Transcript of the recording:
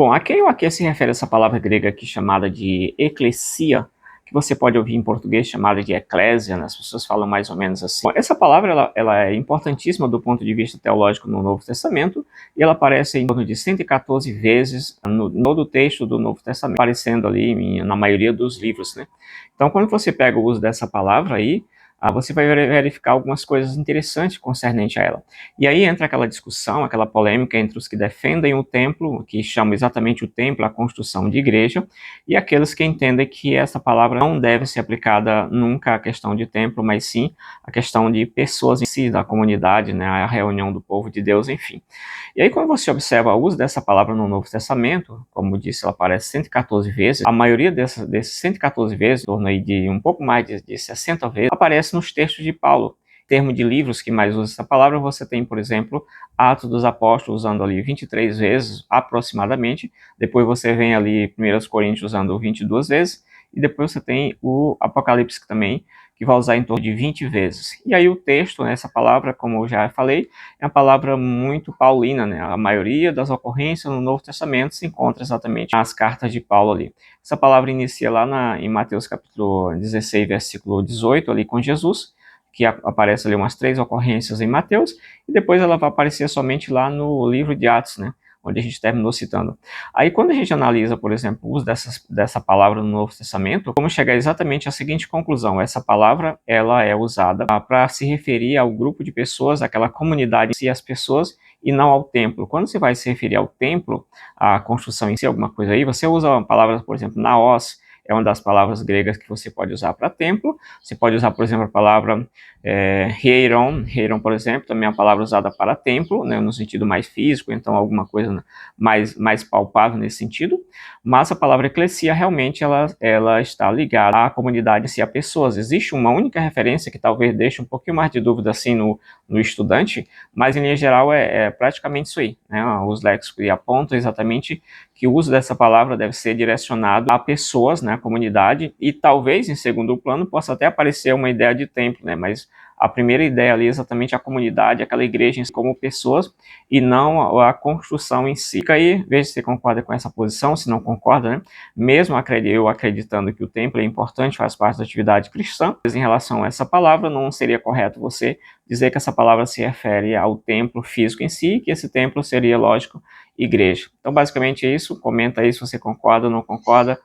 Bom, aqui se refere a essa palavra grega aqui chamada de eclesia, que você pode ouvir em português chamada de eclésia, né? As pessoas falam mais ou menos assim. Bom, essa palavra ela é importantíssima do ponto de vista teológico no Novo Testamento, e ela aparece em torno de 114 vezes no todo o texto do Novo Testamento, aparecendo ali na maioria dos livros, né? Então, quando você pega o uso dessa palavra aí, você vai verificar algumas coisas interessantes concernente a ela. E aí entra aquela discussão, aquela polêmica entre os que defendem o templo, que chamam exatamente o templo, a construção de igreja, e aqueles que entendem que essa palavra não deve ser aplicada nunca à questão de templo, mas sim à questão de pessoas em si, da comunidade, né, a reunião do povo de Deus, enfim. E aí quando você observa o uso dessa palavra no Novo Testamento, como disse, ela aparece 114 vezes, a maioria desses 114 vezes, em torno aí de um pouco mais de 60 vezes, aparece nos textos de Paulo. Em termos de livros que mais usam essa palavra, você tem, por exemplo, Atos dos Apóstolos usando ali 23 vezes, aproximadamente. Depois você vem ali 1 Coríntios usando 22 vezes. E depois você tem o Apocalipse também, que vai usar em torno de 20 vezes. E aí o texto, né, essa palavra, como eu já falei, é uma palavra muito paulina, né? A maioria das ocorrências no Novo Testamento se encontra exatamente nas cartas de Paulo ali. Essa palavra inicia lá em Mateus capítulo 16, versículo 18, ali com Jesus, que aparece ali umas 3 ocorrências em Mateus, e depois ela vai aparecer somente lá no livro de Atos, né? Onde a gente terminou citando. Aí quando a gente analisa, por exemplo, o uso dessa palavra no Novo Testamento, vamos chegar exatamente à seguinte conclusão: essa palavra ela é usada para se referir ao grupo de pessoas, aquela comunidade em si, as pessoas, e não ao templo. Quando você vai se referir ao templo, à construção em si, alguma coisa aí, você usa a palavra, por exemplo, naos, é uma das palavras gregas que você pode usar para templo. Você pode usar, por exemplo, a palavra heiron, por exemplo, também é uma palavra usada para templo, né, no sentido mais físico, então alguma coisa mais palpável nesse sentido. Mas a palavra eclesia realmente ela está ligada à comunidade em si, a pessoas. Existe uma única referência que talvez deixe um pouquinho mais de dúvida assim no estudante, mas em linha geral é praticamente isso aí, né? Os léxicos apontam exatamente que o uso dessa palavra deve ser direcionado a pessoas, né, a comunidade, e talvez em segundo plano possa até aparecer uma ideia de templo, né, mas a primeira ideia ali é exatamente a comunidade, aquela igreja em si, como pessoas, e não a construção em si. Fica aí, veja se você concorda com essa posição, se não concorda, né? Mesmo eu acreditando que o templo é importante, faz parte da atividade cristã, mas em relação a essa palavra, não seria correto você dizer que essa palavra se refere ao templo físico em si, que esse templo seria, lógico, igreja. Então, basicamente é isso. Comenta aí se você concorda ou não concorda.